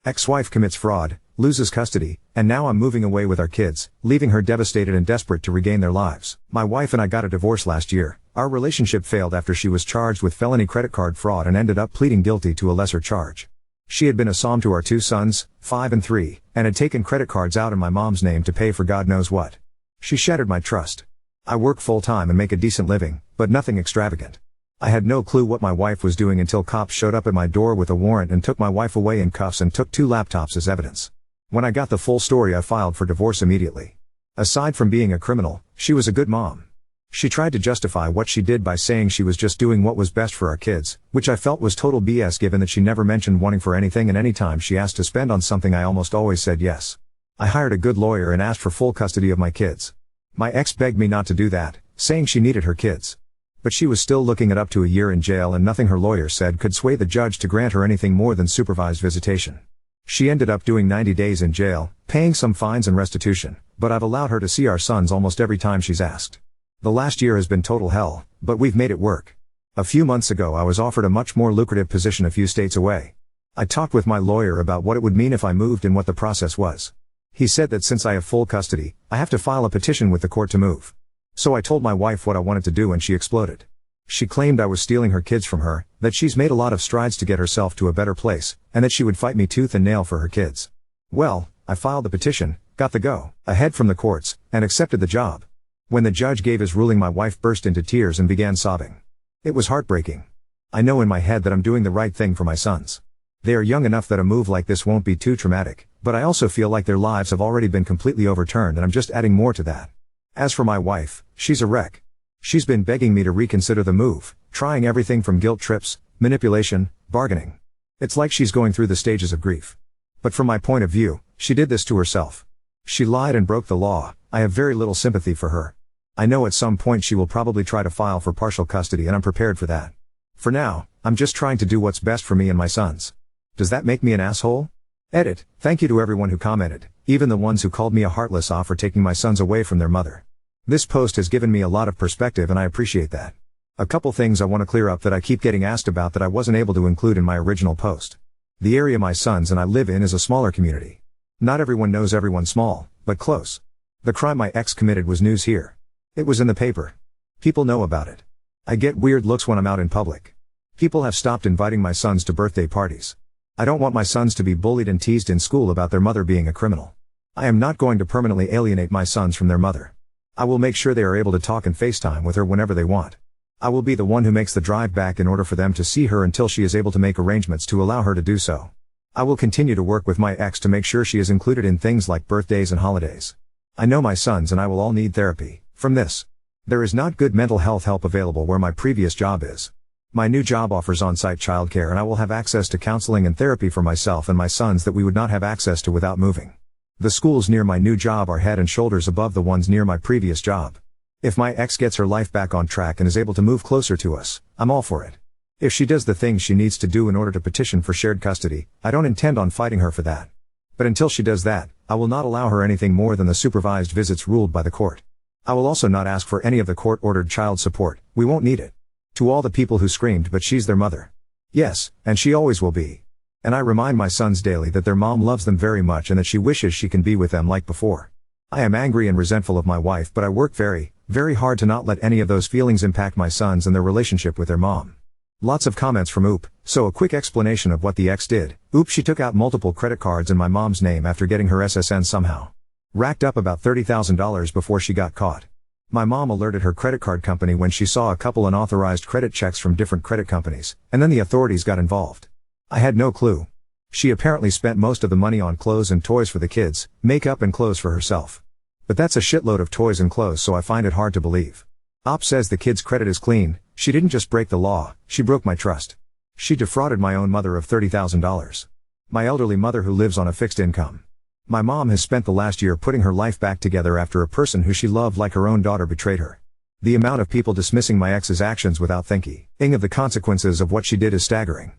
Ex-wife commits fraud, loses custody, and now I'm moving away with our kids, leaving her devastated and desperate to regain their lives. My wife and I got a divorce last year. Our relationship failed after she was charged with felony credit card fraud and ended up pleading guilty to a lesser charge. She had been a som to our 2 sons, 5 and 3, and had taken credit cards out in my mom's name to pay for God knows what. She shattered my trust. I work full-time and make a decent living, but nothing extravagant. I had no clue what my wife was doing until cops showed up at my door with a warrant and took my wife away in cuffs and took 2 laptops as evidence. When I got the full story, I filed for divorce immediately. Aside from being a criminal, she was a good mom. She tried to justify what she did by saying she was just doing what was best for our kids, which I felt was total BS given that she never mentioned wanting for anything, and any time she asked to spend on something I almost always said yes. I hired a good lawyer and asked for full custody of my kids. My ex begged me not to do that, saying she needed her kids. But she was still looking at up to a year in jail, and nothing her lawyer said could sway the judge to grant her anything more than supervised visitation. She ended up doing 90 days in jail, paying some fines and restitution, but I've allowed her to see our sons almost every time she's asked. The last year has been total hell, but we've made it work. A few months ago I was offered a much more lucrative position a few states away. I talked with my lawyer about what it would mean if I moved and what the process was. He said that since I have full custody, I have to file a petition with the court to move. So I told my wife what I wanted to do and she exploded. She claimed I was stealing her kids from her, that she's made a lot of strides to get herself to a better place, and that she would fight me tooth and nail for her kids. Well, I filed the petition, got the go-ahead from the courts, and accepted the job. When the judge gave his ruling, my wife burst into tears and began sobbing. It was heartbreaking. I know in my head that I'm doing the right thing for my sons. They are young enough that a move like this won't be too traumatic, but I also feel like their lives have already been completely overturned and I'm just adding more to that. As for my wife, she's a wreck. She's been begging me to reconsider the move, trying everything from guilt trips, manipulation, bargaining. It's like she's going through the stages of grief. But from my point of view, she did this to herself. She lied and broke the law. I have very little sympathy for her. I know at some point she will probably try to file for partial custody and I'm prepared for that. For now, I'm just trying to do what's best for me and my sons. Does that make me an asshole? Edit. Thank you to everyone who commented, even the ones who called me a heartless off for taking my sons away from their mother. This post has given me a lot of perspective and I appreciate that. A couple things I want to clear up that I keep getting asked about that I wasn't able to include in my original post. The area my sons and I live in is a smaller community. Not everyone knows everyone, small, but close. The crime my ex committed was news here. It was in the paper. People know about it. I get weird looks when I'm out in public. People have stopped inviting my sons to birthday parties. I don't want my sons to be bullied and teased in school about their mother being a criminal. I am not going to permanently alienate my sons from their mother. I will make sure they are able to talk and FaceTime with her whenever they want. I will be the one who makes the drive back in order for them to see her until she is able to make arrangements to allow her to do so. I will continue to work with my ex to make sure she is included in things like birthdays and holidays. I know my sons and I will all need therapy from this. There is not good mental health help available where my previous job is. My new job offers on-site childcare and I will have access to counseling and therapy for myself and my sons that we would not have access to without moving. The schools near my new job are head and shoulders above the ones near my previous job. If my ex gets her life back on track and is able to move closer to us, I'm all for it. If she does the things she needs to do in order to petition for shared custody, I don't intend on fighting her for that. But until she does that, I will not allow her anything more than the supervised visits ruled by the court. I will also not ask for any of the court-ordered child support. We won't need it. To all the people who screamed but she's their mother. Yes, and she always will be. And I remind my sons daily that their mom loves them very much and that she wishes she can be with them like before. I am angry and resentful of my wife, but I work very, very hard to not let any of those feelings impact my sons and their relationship with their mom. Lots of comments from Oop, so a quick explanation of what the ex did. Oop, she took out multiple credit cards in my mom's name after getting her SSN somehow. Racked up about $30,000 before she got caught. My mom alerted her credit card company when she saw a couple unauthorized credit checks from different credit companies, and then the authorities got involved. I had no clue. She apparently spent most of the money on clothes and toys for the kids, makeup and clothes for herself. But that's a shitload of toys and clothes, so I find it hard to believe. Op says the kids' credit is clean. She didn't just break the law, she broke my trust. She defrauded my own mother of $30,000. My elderly mother who lives on a fixed income. My mom has spent the last year putting her life back together after a person who she loved like her own daughter betrayed her. The amount of people dismissing my ex's actions without thinking of the consequences of what she did is staggering.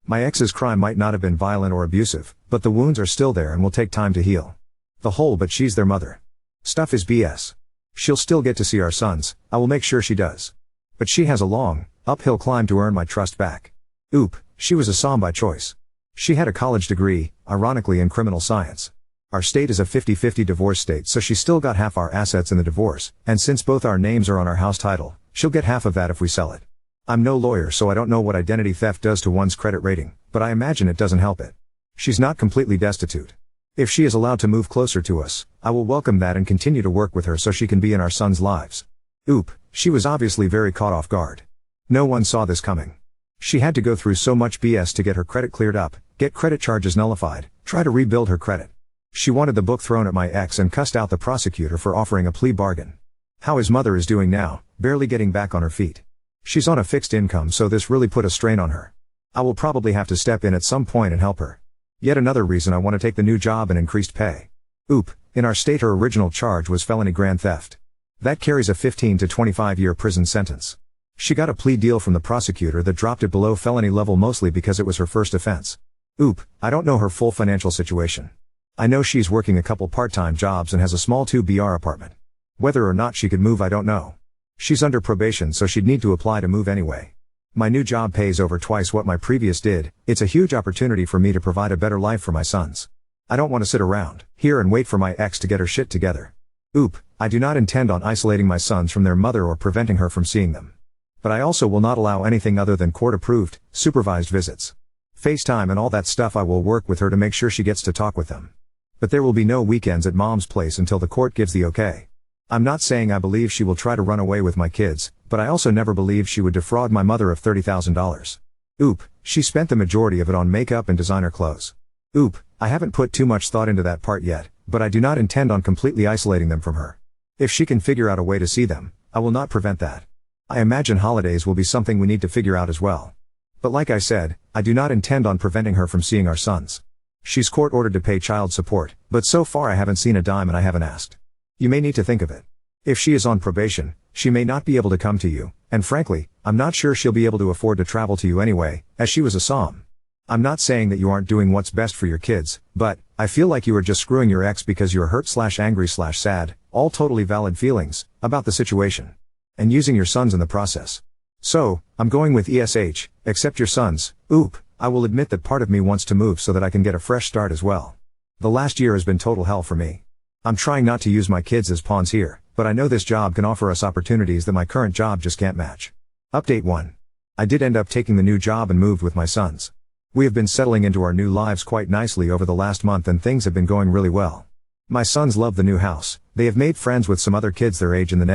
My ex's crime might not have been violent or abusive, but the wounds are still there and will take time to heal. The whole "but she's their mother" stuff is BS. She'll still get to see our sons, I will make sure she does. But she has a long, uphill climb to earn my trust back. Oop, she was a som by choice. She had a college degree, ironically in criminal science. Our state is a 50-50 divorce state, so she still got half our assets in the divorce, and since both our names are on our house title, she'll get half of that if we sell it. I'm no lawyer, so I don't know what identity theft does to one's credit rating, but I imagine it doesn't help it. She's not completely destitute. If she is allowed to move closer to us, I will welcome that and continue to work with her so she can be in our sons' lives. Oop, she was obviously very caught off guard. No one saw this coming. She had to go through so much BS to get her credit cleared up, get credit charges nullified, try to rebuild her credit. She wanted the book thrown at my ex and cussed out the prosecutor for offering a plea bargain. How his mother is doing now, barely getting back on her feet. She's on a fixed income, so this really put a strain on her. I will probably have to step in at some point and help her. Yet another reason I want to take the new job and increased pay. Oop, in our state her original charge was felony grand theft. That carries a 15 to 25 year prison sentence. She got a plea deal from the prosecutor that dropped it below felony level, mostly because it was her first offense. Oop, I don't know her full financial situation. I know she's working a couple part-time jobs and has a small 2BR apartment. Whether or not she could move I don't know. She's under probation, so she'd need to apply to move anyway. My new job pays over twice what my previous did. It's a huge opportunity for me to provide a better life for my sons. I don't want to sit around here and wait for my ex to get her shit together. Oop, I do not intend on isolating my sons from their mother or preventing her from seeing them. But I also will not allow anything other than court-approved, supervised visits. FaceTime and all that stuff. I will work with her to make sure she gets to talk with them. But there will be no weekends at mom's place until the court gives the okay. I'm not saying I believe she will try to run away with my kids, but I also never believed she would defraud my mother of $30,000. Oop, she spent the majority of it on makeup and designer clothes. Oop, I haven't put too much thought into that part yet, but I do not intend on completely isolating them from her. If she can figure out a way to see them, I will not prevent that. I imagine holidays will be something we need to figure out as well. But like I said, I do not intend on preventing her from seeing our sons. She's court ordered to pay child support, but so far I haven't seen a dime and I haven't asked. You may need to think of it. If she is on probation, she may not be able to come to you, and frankly, I'm not sure she'll be able to afford to travel to you anyway, as she was a SOM. I'm not saying that you aren't doing what's best for your kids, but I feel like you are just screwing your ex because you're hurt/angry/sad, all totally valid feelings, about the situation. And using your sons in the process. So, I'm going with ESH, except your sons. Oop, I will admit that part of me wants to move so that I can get a fresh start as well. The last year has been total hell for me. I'm trying not to use my kids as pawns here, but I know this job can offer us opportunities that my current job just can't match. Update 1. I did end up taking the new job and moved with my sons. We have been settling into our new lives quite nicely over the last month and things have been going really well. My sons love the new house. They have made friends with some other kids their age in the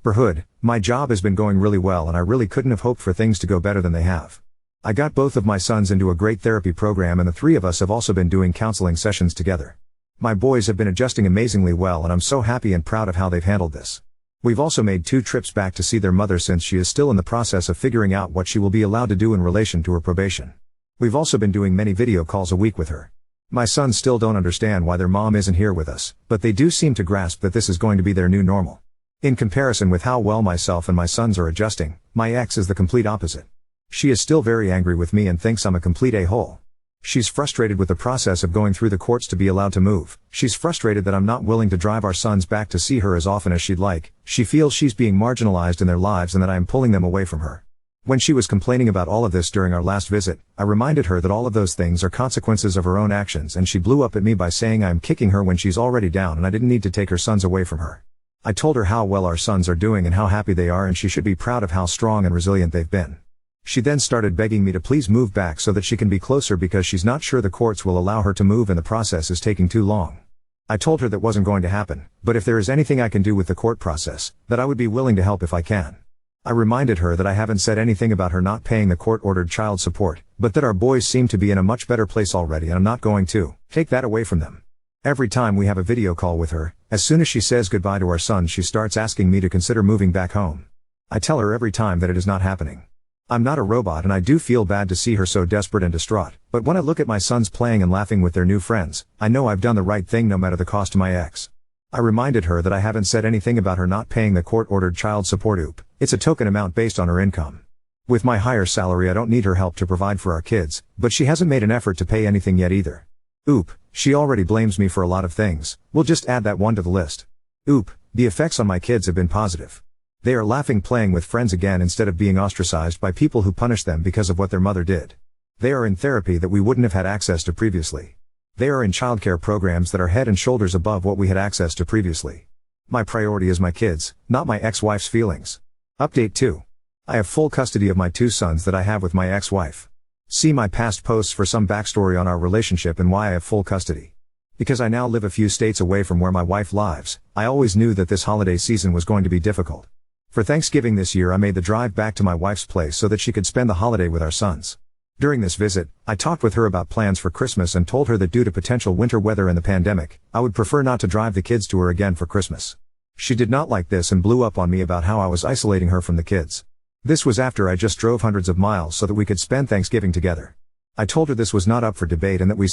neighborhood. My job has been going really well and I really couldn't have hoped for things to go better than they have. I got both of my sons into a great therapy program and the three of us have also been doing counseling sessions together. My boys have been adjusting amazingly well and I'm so happy and proud of how they've handled this. We've also made 2 trips back to see their mother since she is still in the process of figuring out what she will be allowed to do in relation to her probation. We've also been doing many video calls a week with her. My sons still don't understand why their mom isn't here with us, but they do seem to grasp that this is going to be their new normal. In comparison with how well myself and my sons are adjusting, my ex is the complete opposite. She is still very angry with me and thinks I'm a complete a-hole. She's frustrated with the process of going through the courts to be allowed to move. She's frustrated that I'm not willing to drive our sons back to see her as often as she'd like. She feels she's being marginalized in their lives and that I am pulling them away from her. When she was complaining about all of this during our last visit, I reminded her that all of those things are consequences of her own actions and she blew up at me by saying I am kicking her when she's already down and I didn't need to take her sons away from her. I told her how well our sons are doing and how happy they are and she should be proud of how strong and resilient they've been. She then started begging me to please move back so that she can be closer because she's not sure the courts will allow her to move and the process is taking too long. I told her that wasn't going to happen, but if there is anything I can do with the court process, that I would be willing to help if I can. I reminded her that I haven't said anything about her not paying the court-ordered child support, but that our boys seem to be in a much better place already and I'm not going to take that away from them. Every time we have a video call with her, as soon as she says goodbye to our son she starts asking me to consider moving back home. I tell her every time that it is not happening. I'm not a robot and I do feel bad to see her so desperate and distraught, but when I look at my sons playing and laughing with their new friends, I know I've done the right thing no matter the cost to my ex. I reminded her that I haven't said anything about her not paying the court-ordered child support. Oop, it's a token amount based on her income. With my higher salary I don't need her help to provide for our kids, but she hasn't made an effort to pay anything yet either. Oop, she already blames me for a lot of things. We'll just add that one to the list. Oop, the effects on my kids have been positive. They are laughing playing with friends again instead of being ostracized by people who punish them because of what their mother did. They are in therapy that we wouldn't have had access to previously. They are in childcare programs that are head and shoulders above what we had access to previously. My priority is my kids, not my ex-wife's feelings. Update 2. I have full custody of my 2 sons that I have with my ex-wife. See my past posts for some backstory on our relationship and why I have full custody. Because I now live a few states away from where my wife lives, I always knew that this holiday season was going to be difficult. For Thanksgiving this year I made the drive back to my wife's place so that she could spend the holiday with our sons. During this visit, I talked with her about plans for Christmas and told her that due to potential winter weather and the pandemic, I would prefer not to drive the kids to her again for Christmas. She did not like this and blew up on me about how I was isolating her from the kids. This was after I just drove hundreds of miles so that we could spend Thanksgiving together. I told her this was not up for debate and that we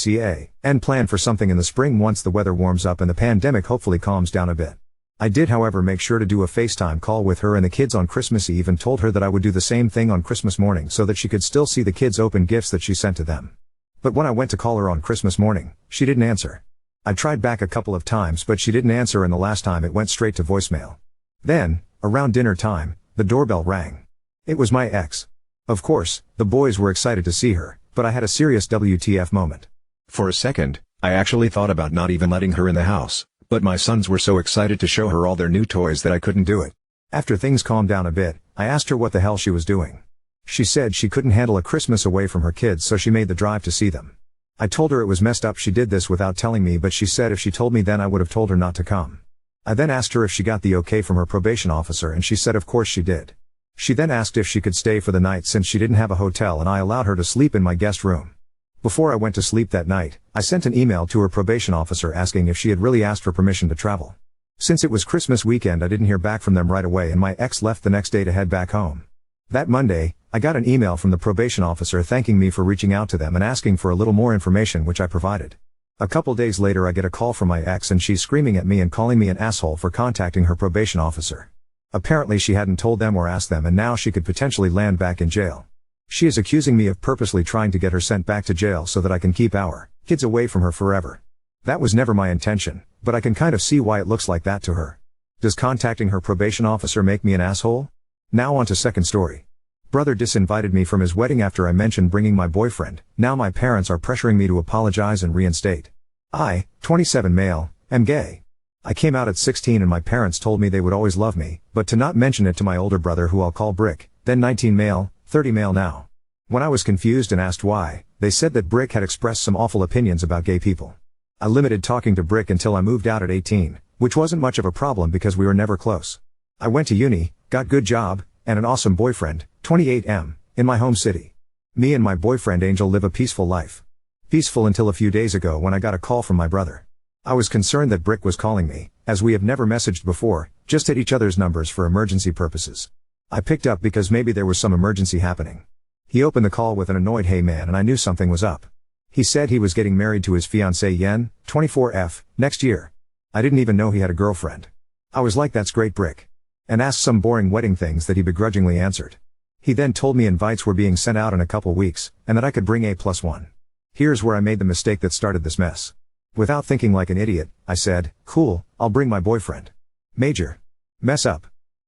and plan for something in the spring once the weather warms up and the pandemic hopefully calms down a bit. I did however make sure to do a FaceTime call with her and the kids on Christmas Eve and told her that I would do the same thing on Christmas morning so that she could still see the kids open gifts that she sent to them. But when I went to call her on Christmas morning, she didn't answer. I tried back a couple of times but she didn't answer and the last time it went straight to voicemail. Then, around dinner time, the doorbell rang. It was my ex. Of course, the boys were excited to see her, but I had a serious WTF moment. For a second, I actually thought about not even letting her in the house. But my sons were so excited to show her all their new toys that I couldn't do it. After things calmed down a bit, I asked her what the hell she was doing. She said she couldn't handle a Christmas away from her kids so she made the drive to see them. I told her it was messed up she did this without telling me but she said if she told me then I would have told her not to come. I then asked her if she got the okay from her probation officer and she said of course she did. She then asked if she could stay for the night since she didn't have a hotel and I allowed her to sleep in my guest room. Before I went to sleep that night, I sent an email to her probation officer asking if she had really asked for permission to travel. Since it was Christmas weekend I didn't hear back from them right away and my ex left the next day to head back home. That Monday, I got an email from the probation officer thanking me for reaching out to them and asking for a little more information which I provided. A couple days later I get a call from my ex and she's screaming at me and calling me an asshole for contacting her probation officer. Apparently she hadn't told them or asked them and now she could potentially land back in jail. She is accusing me of purposely trying to get her sent back to jail so that I can keep our kids away from her forever. That was never my intention, but I can kind of see why it looks like that to her. Does contacting her probation officer make me an asshole? Now on to second story. Brother disinvited me from his wedding after I mentioned bringing my boyfriend. Now my parents are pressuring me to apologize and reinstate. I, 27 male, am gay. I came out at 16 and my parents told me they would always love me, but to not mention it to my older brother who I'll call Brick, then 19 male, 30 male now. When I was confused and asked why, they said that Brick had expressed some awful opinions about gay people. I limited talking to Brick until I moved out at 18, which wasn't much of a problem because we were never close. I went to uni, got good job, and an awesome boyfriend, 28M, in my home city. Me and my boyfriend Angel live a peaceful life. Peaceful until a few days ago when I got a call from my brother. I was concerned that Brick was calling me, as we have never messaged before, just had each other's numbers for emergency purposes. I picked up because maybe there was some emergency happening. He opened the call with an annoyed "Hey man," and I knew something was up. He said he was getting married to his fiancée Yen, 24F, next year. I didn't even know he had a girlfriend. I was like that's great Brick. And asked some boring wedding things that he begrudgingly answered. He then told me invites were being sent out in a couple weeks, and that I could bring A+1. Here's where I made the mistake that started this mess. Without thinking like an idiot, I said, cool, I'll bring my boyfriend. Major mess up.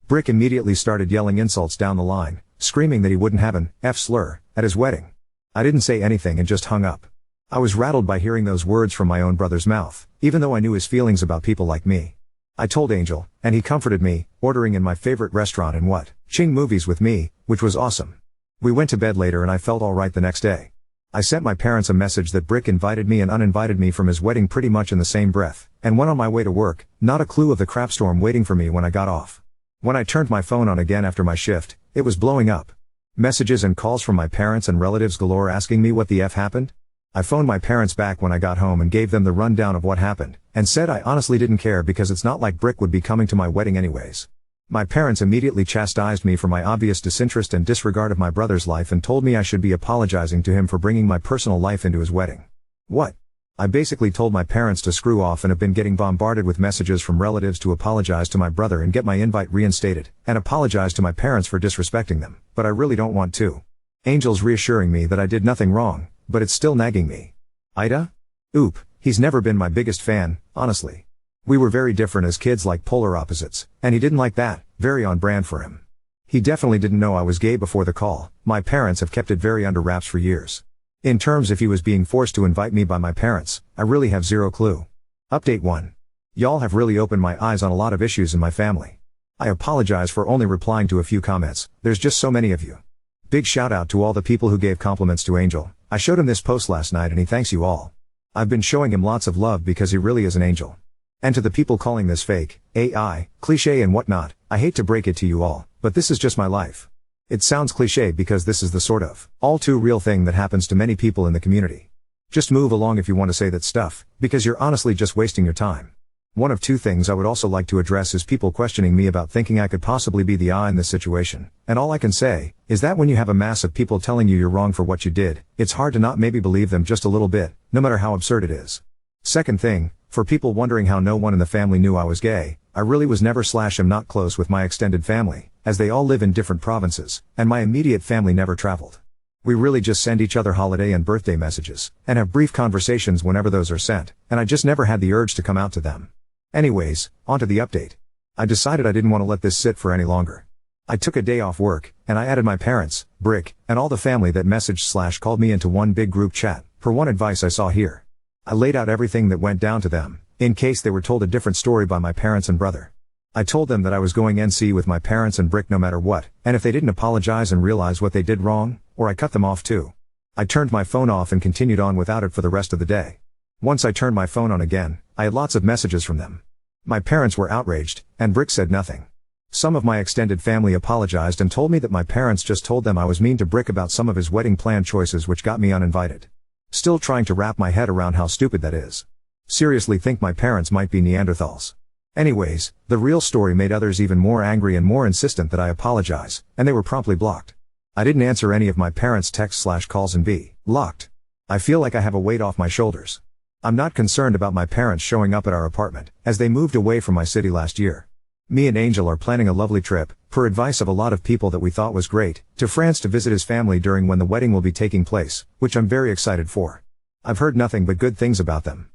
Brick immediately started yelling insults down the line, screaming that he wouldn't have an F slur at his wedding. I didn't say anything and just hung up. I was rattled by hearing those words from my own brother's mouth, even though I knew his feelings about people like me. I told Angel, and he comforted me, ordering in my favorite restaurant and watching movies with me, which was awesome. We went to bed later and I felt alright the next day. I sent my parents a message that Brick invited me and uninvited me from his wedding pretty much in the same breath, and went on my way to work, not a clue of the crapstorm waiting for me when I got off. When I turned my phone on again after my shift, it was blowing up. Messages and calls from my parents and relatives galore asking me what the F happened. I phoned my parents back when I got home and gave them the rundown of what happened, and said I honestly didn't care because it's not like Brick would be coming to my wedding anyways. My parents immediately chastised me for my obvious disinterest and disregard of my brother's life and told me I should be apologizing to him for bringing my personal life into his wedding. What? I basically told my parents to screw off and have been getting bombarded with messages from relatives to apologize to my brother and get my invite reinstated, and apologize to my parents for disrespecting them, but I really don't want to. Angel's reassuring me that I did nothing wrong, but it's still nagging me. Ida? Oop, he's never been my biggest fan, honestly. We were very different as kids, like polar opposites, and he didn't like that, very on brand for him. He definitely didn't know I was gay before the call. My parents have kept it very under wraps for years. In terms if he was being forced to invite me by my parents, I really have zero clue. Update 1. Y'all have really opened my eyes on a lot of issues in my family. I apologize for only replying to a few comments, there's just so many of you. Big shout out to all the people who gave compliments to Angel. I showed him this post last night and he thanks you all. I've been showing him lots of love because he really is an angel. And to the people calling this fake, AI, cliche and whatnot, I hate to break it to you all, but this is just my life. It sounds cliche because this is the sort of all too real thing that happens to many people in the community. Just move along if you want to say that stuff, because you're honestly just wasting your time. One of two things I would also like to address is people questioning me about thinking I could possibly be the I in this situation, and all I can say is that when you have a mass of people telling you you're wrong for what you did, it's hard to not maybe believe them just a little bit, no matter how absurd it is. Second thing, for people wondering how no one in the family knew I was gay, I really was never / am not close with my extended family, as they all live in different provinces, and my immediate family never traveled. We really just send each other holiday and birthday messages, and have brief conversations whenever those are sent, and I just never had the urge to come out to them. Anyways, onto the update. I decided I didn't want to let this sit for any longer. I took a day off work, and I added my parents, Brick, and all the family that messaged / called me into one big group chat, per one advice I saw here. I laid out everything that went down to them, in case they were told a different story by my parents and brother. I told them that I was going NC with my parents and Brick no matter what, and if they didn't apologize and realize what they did wrong, or I cut them off too. I turned my phone off and continued on without it for the rest of the day. Once I turned my phone on again, I had lots of messages from them. My parents were outraged, and Brick said nothing. Some of my extended family apologized and told me that my parents just told them I was mean to Brick about some of his wedding plan choices which got me uninvited. Still trying to wrap my head around how stupid that is. Seriously think my parents might be Neanderthals. Anyways, the real story made others even more angry and more insistent that I apologize, and they were promptly blocked. I didn't answer any of my parents' texts / calls and be locked. I feel like I have a weight off my shoulders. I'm not concerned about my parents showing up at our apartment, as they moved away from my city last year. Me and Angel are planning a lovely trip, per advice of a lot of people that we thought was great, to France to visit his family during when the wedding will be taking place, which I'm very excited for. I've heard nothing but good things about them.